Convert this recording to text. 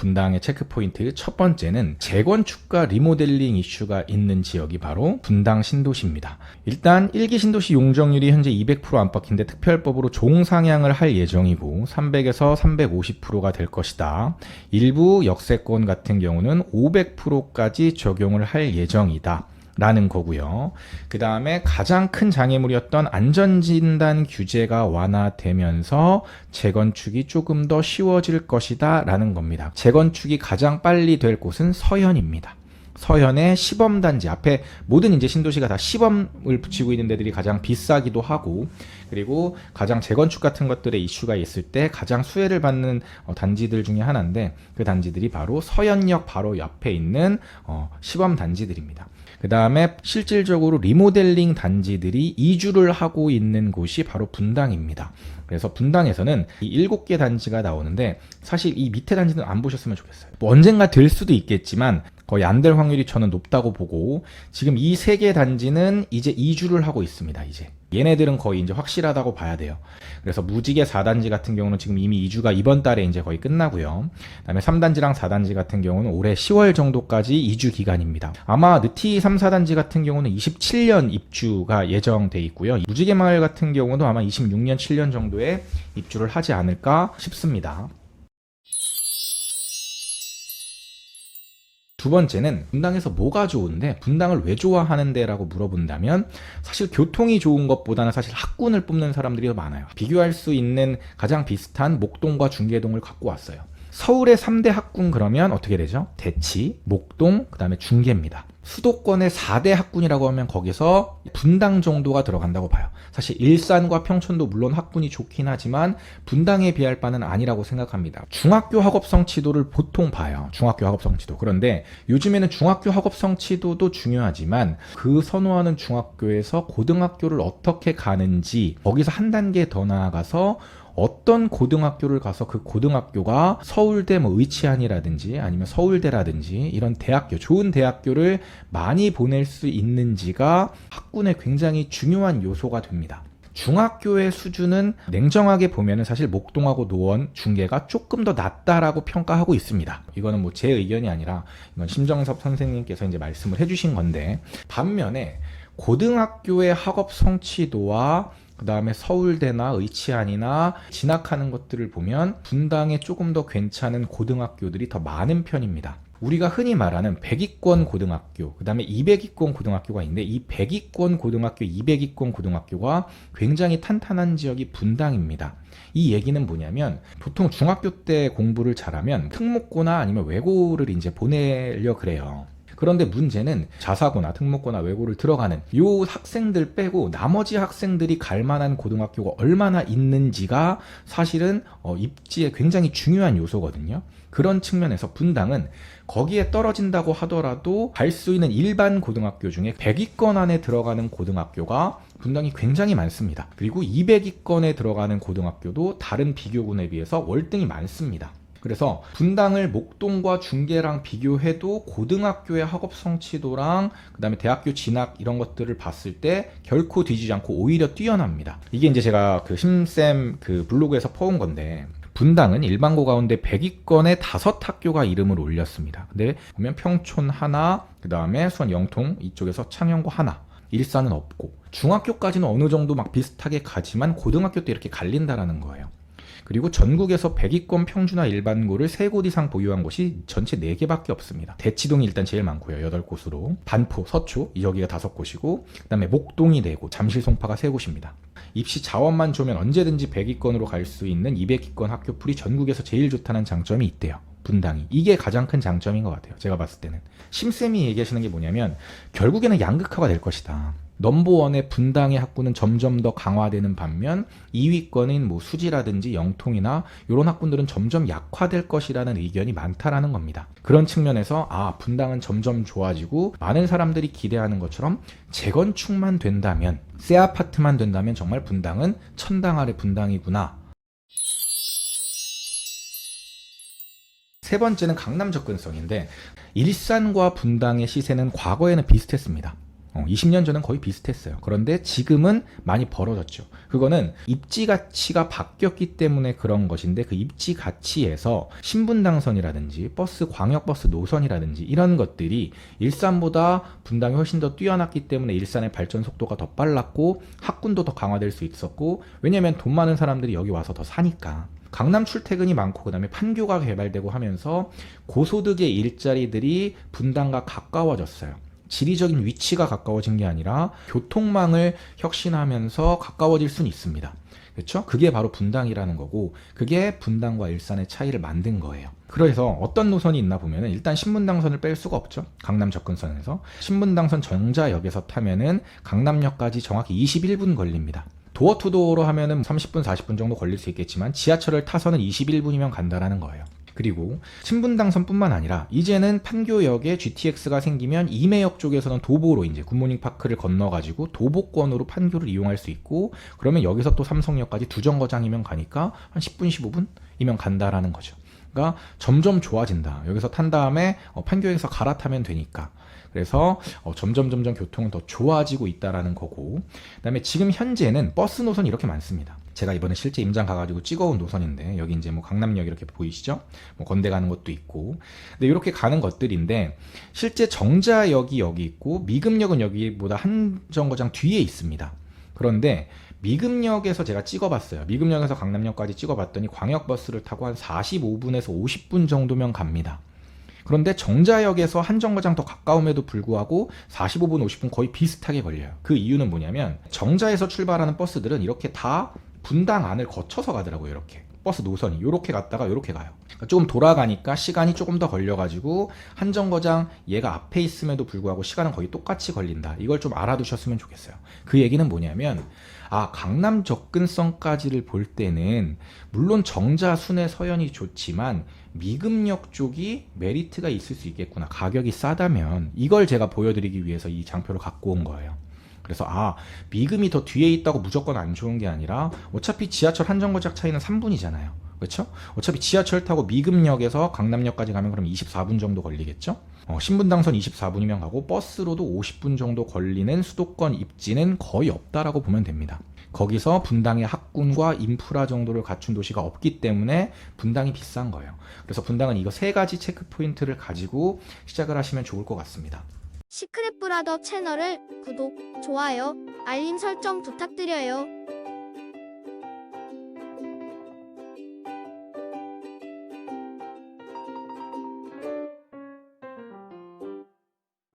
분당의 체크포인트 첫 번째는 재건축과 리모델링 이슈가 있는 지역이 바로 분당 신도시입니다. 일단 1기 신도시 용적률이 현재 200% 안팎인데 특별법으로 종상향을 할 예정이고 300에서 350%가 될 것이다. 일부 역세권 같은 경우는 500%까지 적용을 할 예정이다. 라는 거고요. 그 다음에 가장 큰 장애물이었던 안전진단 규제가 완화되면서 재건축이 조금 더 쉬워질 것이다 라는 겁니다. 재건축이 가장 빨리 될 곳은 서현입니다. 서현의 시범단지 앞에 모든 이제 신도시가 다 시범을 붙이고 있는 데들이 가장 비싸기도 하고, 그리고 가장 재건축 같은 것들의 이슈가 있을 때 가장 수혜를 받는 단지들 중에 하나인데, 그 단지들이 바로 서현역 바로 옆에 있는 시범단지들입니다. 그 다음에 실질적으로 리모델링 단지들이 이주를 하고 있는 곳이 바로 분당입니다. 그래서 분당에서는 이 7개 단지가 나오는데, 사실 이 밑에 단지는 안 보셨으면 좋겠어요. 뭐 언젠가 될 수도 있겠지만 거의 안 될 확률이 저는 높다고 보고, 지금 이 3개 단지는 이제 이주를 하고 있습니다. 이제 얘네들은 거의 이제 확실하다고 봐야 돼요. 그래서 무지개 4단지 같은 경우는 지금 이미 이주가 이번 달에 이제 거의 끝나고요. 그다음에 3단지랑 4단지 같은 경우는 올해 10월 정도까지 이주 기간입니다. 아마 느티 3, 4단지 같은 경우는 27년 입주가 예정돼 있고요. 무지개 마을 같은 경우도 아마 26년, 7년 정도에 입주를 하지 않을까 싶습니다. 두 번째는 분당에서 뭐가 좋은데 분당을 왜 좋아하는데 라고 물어본다면, 사실 교통이 좋은 것보다는 사실 학군을 뽑는 사람들이 더 많아요. 비교할 수 있는 가장 비슷한 목동과 중계동을 갖고 왔어요. 서울의 3대 학군 그러면 어떻게 되죠? 대치, 목동, 그 다음에 중계입니다. 수도권의 4대 학군이라고 하면 거기서 분당 정도가 들어간다고 봐요. 사실 일산과 평촌도 물론 학군이 좋긴 하지만 분당에 비할 바는 아니라고 생각합니다. 중학교 학업 성취도를 보통 봐요. 중학교 학업 성취도. 그런데 요즘에는 중학교 학업 성취도도 중요하지만 그 선호하는 중학교에서 고등학교를 어떻게 가는지, 거기서 한 단계 더 나아가서 어떤 고등학교를 가서 그 고등학교가 서울대 뭐 의치안이라든지 아니면 서울대라든지 이런 대학교, 좋은 대학교를 많이 보낼 수 있는지가 학군의 굉장히 중요한 요소가 됩니다. 중학교의 수준은 냉정하게 보면은 사실 목동하고 노원, 중계가 조금 더 낫다라고 평가하고 있습니다. 이거는 뭐 제 의견이 아니라 이건 심정섭 선생님께서 이제 말씀을 해주신 건데, 반면에 고등학교의 학업 성취도와 그 다음에 서울대나 의치안이나 진학하는 것들을 보면 분당에 조금 더 괜찮은 고등학교들이 더 많은 편입니다. 우리가 흔히 말하는 100위권 고등학교, 그 다음에 200위권 고등학교가 있는데, 이 100위권 고등학교, 200위권 고등학교가 굉장히 탄탄한 지역이 분당입니다. 이 얘기는 뭐냐면, 보통 중학교 때 공부를 잘하면 특목고나 아니면 외고를 이제 보내려 그래요. 그런데 문제는 자사고나 특목고나 외고를 들어가는 요 학생들 빼고 나머지 학생들이 갈 만한 고등학교가 얼마나 있는지가 사실은 입지에 굉장히 중요한 요소거든요. 그런 측면에서 분당은 거기에 떨어진다고 하더라도 갈 수 있는 일반 고등학교 중에 100위권 안에 들어가는 고등학교가 분당이 굉장히 많습니다. 그리고 200위권에 들어가는 고등학교도 다른 비교군에 비해서 월등히 많습니다. 그래서 분당을 목동과 중계랑 비교해도 고등학교의 학업 성취도랑 그 다음에 대학교 진학 이런 것들을 봤을 때 결코 뒤지지 않고 오히려 뛰어납니다. 이게 이제 제가 그 심쌤 그 블로그에서 퍼온 건데, 분당은 일반고 가운데 100위권에 5학교가 이름을 올렸습니다. 근데 보면 평촌 하나, 그 다음에 수원 영통 이쪽에서 창녕고 하나, 일산은 없고, 중학교까지는 어느 정도 막 비슷하게 가지만 고등학교 때 이렇게 갈린다라는 거예요. 그리고 전국에서 100위권 평준화 일반고를 3곳 이상 보유한 곳이 전체 4개밖에 없습니다. 대치동이 일단 제일 많고요. 8곳으로. 반포, 서초, 여기가 5곳이고, 그 다음에 목동이 4곳, 잠실, 송파가 3곳입니다. 입시 자원만 좋으면 언제든지 100위권으로 갈 수 있는 200위권 학교풀이 전국에서 제일 좋다는 장점이 있대요. 분당이. 이게 가장 큰 장점인 것 같아요. 제가 봤을 때는. 심쌤이 얘기하시는 게 뭐냐면, 결국에는 양극화가 될 것이다. 넘버원의 분당의 학군은 점점 더 강화되는 반면 2위권인 뭐 수지라든지 영통이나 이런 학군들은 점점 약화될 것이라는 의견이 많다라는 겁니다. 그런 측면에서 분당은 점점 좋아지고, 많은 사람들이 기대하는 것처럼 재건축만 된다면, 새 아파트만 된다면 정말 분당은 천당 아래 분당이구나. 세 번째는 강남 접근성인데, 일산과 분당의 시세는 과거에는 비슷했습니다. 20년 전은 거의 비슷했어요. 그런데 지금은 많이 벌어졌죠. 그거는 입지 가치가 바뀌었기 때문에 그런 것인데, 그 입지 가치에서 신분당선이라든지 버스, 광역버스 노선이라든지 이런 것들이 일산보다 분당이 훨씬 더 뛰어났기 때문에 일산의 발전 속도가 더 빨랐고 학군도 더 강화될 수 있었고, 왜냐면 돈 많은 사람들이 여기 와서 더 사니까. 강남 출퇴근이 많고 그다음에 판교가 개발되고 하면서 고소득의 일자리들이 분당과 가까워졌어요. 지리적인 위치가 가까워진 게 아니라 교통망을 혁신하면서 가까워질 수는 있습니다. 그렇죠? 그게 바로 분당이라는 거고, 그게 분당과 일산의 차이를 만든 거예요. 그래서 어떤 노선이 있나 보면은 일단 신분당선을 뺄 수가 없죠. 강남 접근선에서 신분당선 정자역에서 타면은 강남역까지 정확히 21분 걸립니다. 도어투도어로 하면은 30분, 40분 정도 걸릴 수 있겠지만 지하철을 타서는 21분이면 간다라는 거예요. 그리고 신분당선뿐만 아니라 이제는 판교역에 GTX가 생기면 임해역 쪽에서는 도보로 이제 굿모닝 파크를 건너가지고 도보권으로 판교를 이용할 수 있고, 그러면 여기서 또 삼성역까지 두 정거장이면 가니까 한 10분, 15분이면 간다라는 거죠. 그러니까 점점 좋아진다. 여기서 탄 다음에 판교역에서 갈아타면 되니까. 그래서 점점 교통은 더 좋아지고 있다라는 거고, 그다음에 지금 현재는 버스 노선이 이렇게 많습니다. 제가 이번에 실제 임장 가가지고 찍어온 노선인데, 여기 이제 뭐 강남역 이렇게 보이시죠? 뭐 건대 가는 것도 있고, 근데 이렇게 가는 것들인데, 실제 정자역이 여기 있고 미금역은 여기보다 한 정거장 뒤에 있습니다. 그런데 미금역에서 제가 찍어봤어요. 미금역에서 강남역까지 찍어봤더니 광역버스를 타고 한 45분에서 50분 정도면 갑니다. 그런데 정자역에서 한 정거장 더 가까움에도 불구하고 45분, 50분 거의 비슷하게 걸려요. 그 이유는 뭐냐면 정자에서 출발하는 버스들은 이렇게 다 분당 안을 거쳐서 가더라고요. 이렇게 버스 노선이 이렇게 갔다가 이렇게 가요. 그러니까 조금 돌아가니까 시간이 조금 더 걸려가지고 한 정거장 얘가 앞에 있음에도 불구하고 시간은 거의 똑같이 걸린다. 이걸 좀 알아두셨으면 좋겠어요. 그 얘기는 뭐냐면, 강남 접근성까지를 볼 때는 물론 정자, 순회, 서현이 좋지만 미금역 쪽이 메리트가 있을 수 있겠구나. 가격이 싸다면. 이걸 제가 보여드리기 위해서 이 장표를 갖고 온 거예요. 그래서 미금이 더 뒤에 있다고 무조건 안 좋은 게 아니라 어차피 지하철 한 정거장 차이는 3분이잖아요. 그렇죠? 어차피 지하철 타고 미금역에서 강남역까지 가면 그럼 24분 정도 걸리겠죠? 신분당선 24분이면 가고 버스로도 50분 정도 걸리는 수도권 입지는 거의 없다라고 보면 됩니다. 거기서 분당의 학군과 인프라 정도를 갖춘 도시가 없기 때문에 분당이 비싼 거예요. 그래서 분당은 이거 세 가지 체크 포인트를 가지고 시작을 하시면 좋을 것 같습니다. 시크릿 브라더 채널을 구독, 좋아요, 알림 설정 부탁드려요.